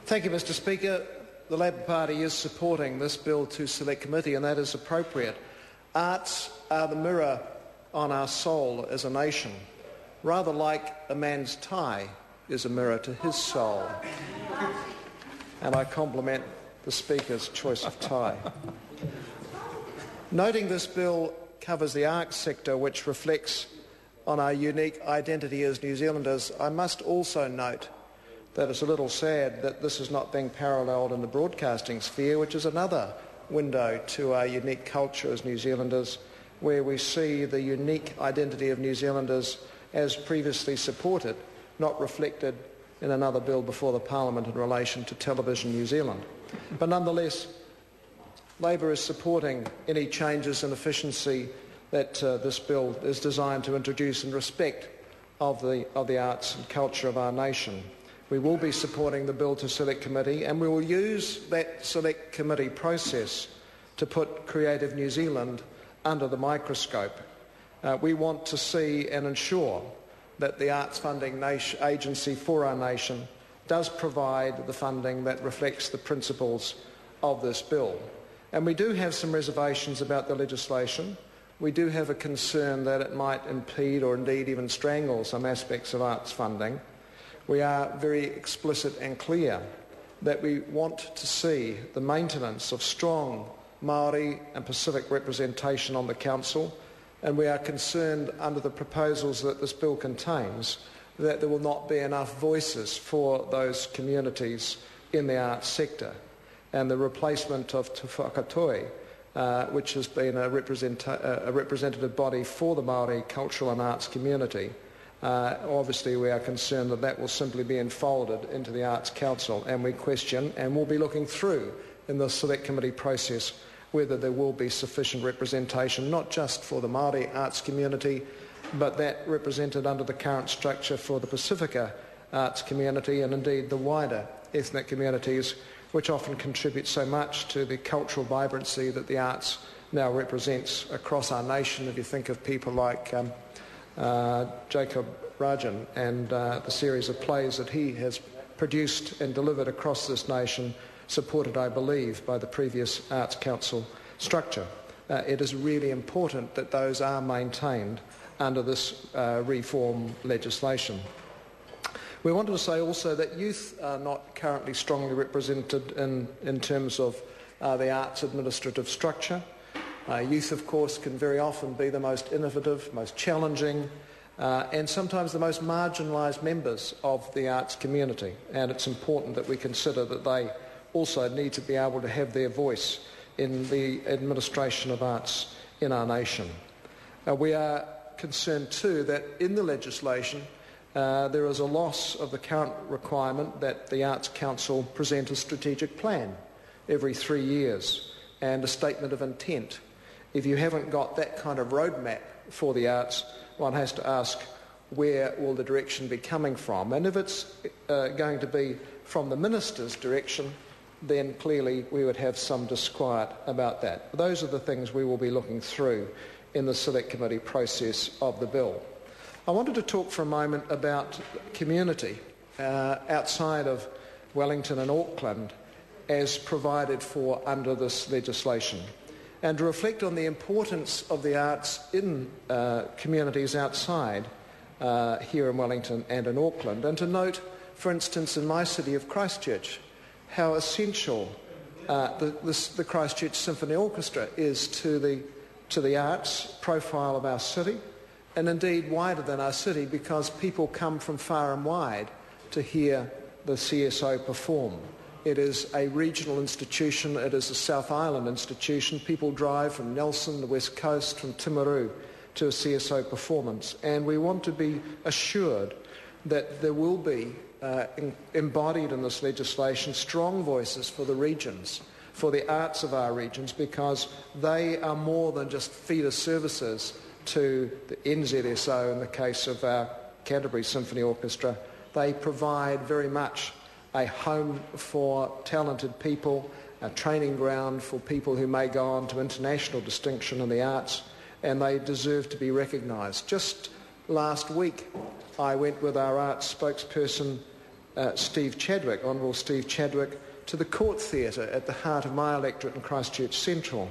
Thank you, Mr Speaker. The Labor Party is supporting this bill to Select Committee, and that is appropriate. Arts are the mirror on our soul as a nation, rather like a man's tie is a mirror to his soul. And I compliment the Speaker's choice of tie. Noting this bill covers the arts sector, which reflects on our unique identity as New Zealanders, I must also note that it's a little sad that this is not being paralleled in the broadcasting sphere, which is another window to our unique culture as New Zealanders, where we see the unique identity of New Zealanders as previously supported, not reflected in another bill before the Parliament in relation to Television New Zealand. But nonetheless, Labor is supporting any changes in efficiency that this bill is designed to introduce in respect of the arts and culture of our nation. We will be supporting the bill to Select Committee, and we will use that Select Committee process to put Creative New Zealand under the microscope. We want to see and ensure that the Arts Funding Agency for our nation does provide the funding that reflects the principles of this bill. And we do have some reservations about the legislation. We do have a concern that it might impede or indeed even strangle some aspects of arts funding. We are very explicit and clear that we want to see the maintenance of strong Māori and Pacific representation on the Council, and we are concerned under the proposals that this bill contains that there will not be enough voices for those communities in the arts sector. And the replacement of Te Whakatoi, which has been a representative body for the Māori cultural and arts community, obviously we are concerned that that will simply be enfolded into the Arts Council, and we question and will be looking through in the Select Committee process whether there will be sufficient representation, not just for the Māori arts community, but that represented under the current structure for the Pacifica arts community and indeed the wider ethnic communities, which often contribute so much to the cultural vibrancy that the arts now represents across our nation. If you think of people like Jacob Rajan and the series of plays that he has produced and delivered across this nation, supported, I believe, by the previous Arts Council structure. It is really important that those are maintained under this reform legislation. We wanted to say also that youth are not currently strongly represented in terms of the arts administrative structure. Youth, of course, can very often be the most innovative, most challenging, and sometimes the most marginalised members of the arts community. And it's important that we consider that they also need to be able to have their voice in the administration of arts in our nation. We are concerned too that in the legislation there is a loss of the current requirement that the Arts Council present a strategic plan every 3 years and a statement of intent. If you haven't got that kind of roadmap for the arts, one has to ask where will the direction be coming from. And if it's going to be from the Minister's direction, then clearly we would have some disquiet about that. But those are the things we will be looking through in the Select Committee process of the bill. I wanted to talk for a moment about community outside of Wellington and Auckland as provided for under this legislation, and to reflect on the importance of the arts in communities outside here in Wellington and in Auckland, and to note, for instance, in my city of Christchurch, how essential the Christchurch Symphony Orchestra is to the arts profile of our city, and indeed wider than our city, because people come from far and wide to hear the CSO perform. It is a regional institution, it is a South Island institution. People drive from Nelson, the West Coast, from Timaru to a CSO performance, and we want to be assured that there will be embodied in this legislation strong voices for the regions, for the arts of our regions, because they are more than just feeder services to the NZSO in the case of our Canterbury Symphony Orchestra. They provide very much a home for talented people, a training ground for people who may go on to international distinction in the arts, and they deserve to be recognised. Just last week I went with our arts spokesperson Honourable Steve Chadwick, to the Court Theatre at the heart of my electorate in Christchurch Central.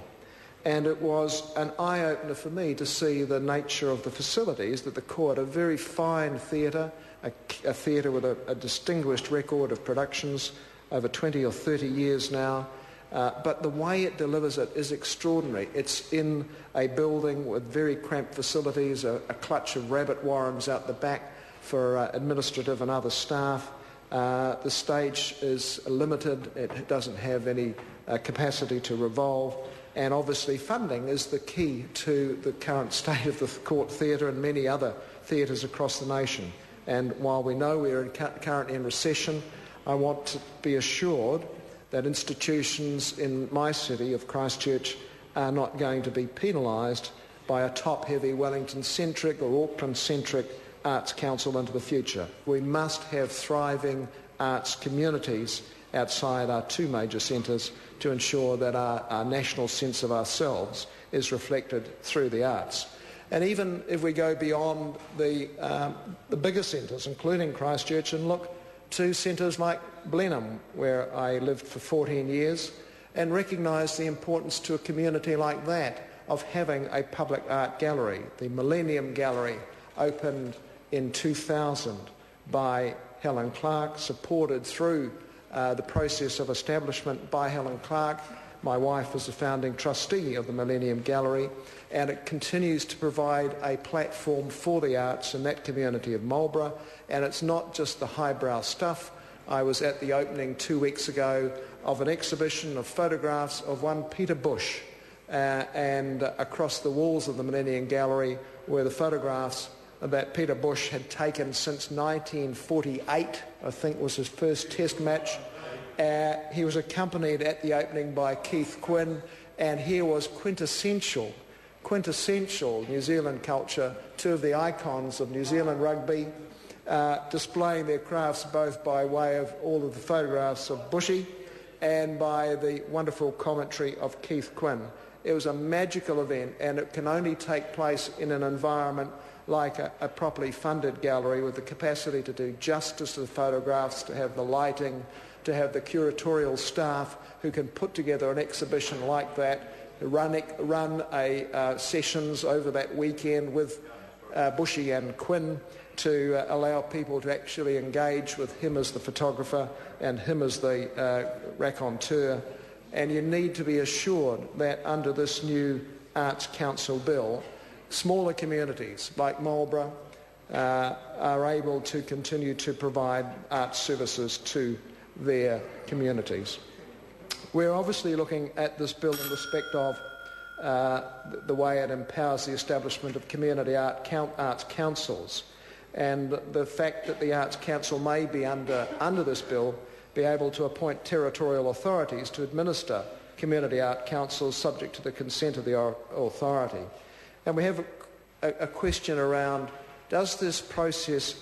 And it was an eye-opener for me to see the nature of the facilities that the Court, a very fine theatre, a theatre with a distinguished record of productions over 20 or 30 years now, but the way it delivers it is extraordinary. It's in a building with very cramped facilities, a clutch of rabbit warrens out the back for administrative and other staff. The stage is limited, it doesn't have any capacity to revolve, and obviously funding is the key to the current state of the Court Theatre and many other theatres across the nation. And while we know we're currently in recession, I want to be assured that institutions in my city of Christchurch are not going to be penalised by a top-heavy Wellington-centric or Auckland-centric Arts Council into the future. We must have thriving arts communities outside our two major centres to ensure that our national sense of ourselves is reflected through the arts. And even if we go beyond the bigger centres, including Christchurch, and look to centres like Blenheim, where I lived for 14 years, and recognise the importance to a community like that of having a public art gallery. The Millennium Gallery opened in 2000 by Helen Clark, supported through the process of establishment by Helen Clark. My wife was the founding trustee of the Millennium Gallery, and it continues to provide a platform for the arts in that community of Marlborough. And it's not just the highbrow stuff. I was at the opening 2 weeks ago of an exhibition of photographs of one Peter Bush, and across the walls of the Millennium Gallery were the photographs that Peter Bush had taken since 1948, I think was his first test match. He was accompanied at the opening by Keith Quinn, and here was quintessential New Zealand culture, two of the icons of New Zealand rugby, displaying their crafts both by way of all of the photographs of Bushy and by the wonderful commentary of Keith Quinn. It was a magical event, and it can only take place in an environment like a properly funded gallery with the capacity to do justice to the photographs, to have the lighting, to have the curatorial staff who can put together an exhibition like that, run sessions over that weekend with Bushy and Quinn to allow people to actually engage with him as the photographer and him as the raconteur. And you need to be assured that under this new Arts Council bill, smaller communities like Marlborough are able to continue to provide arts services to their communities. We're obviously looking at this bill in respect of the way it empowers the establishment of community arts councils, and the fact that the Arts Council may be under this bill be able to appoint territorial authorities to administer community art councils subject to the consent of the authority. And we have a question around, does this process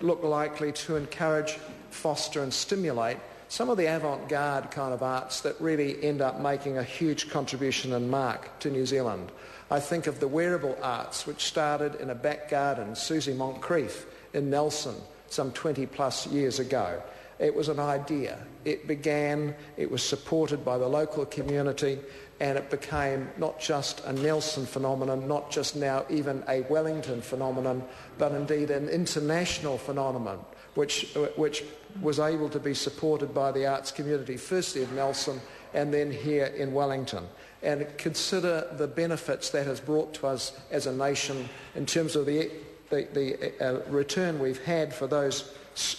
look likely to encourage, foster and stimulate some of the avant-garde kind of arts that really end up making a huge contribution and mark to New Zealand? I think of the wearable arts, which started in a back garden, Susie Moncrief in Nelson, some 20 plus years ago. It was an idea. It began, it was supported by the local community, and it became not just a Nelson phenomenon, not just now even a Wellington phenomenon, but indeed an international phenomenon, which was able to be supported by the arts community, firstly of Nelson and then here in Wellington. And consider the benefits that has brought to us as a nation in terms of the return we've had for those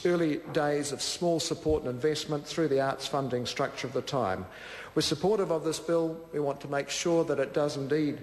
early days of small support and investment through the arts funding structure of the time. We're supportive of this bill. We want to make sure that it does indeed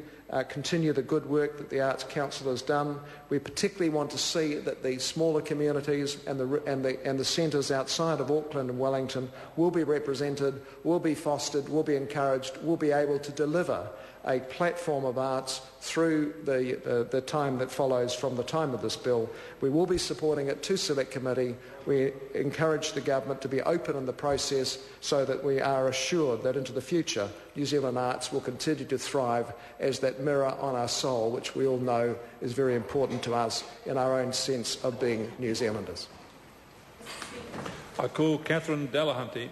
continue the good work that the Arts Council has done. We particularly want to see that the smaller communities and the centres outside of Auckland and Wellington will be represented, will be fostered, will be encouraged, will be able to deliver a platform of arts through the time that follows from the time of this bill. We will be supporting it to Select Committee. We encourage the government to be open in the process so that we are assured that into the future New Zealand arts will continue to thrive as that mirror on our soul, which we all know is very important to us in our own sense of being New Zealanders. I call Catherine Delahunty.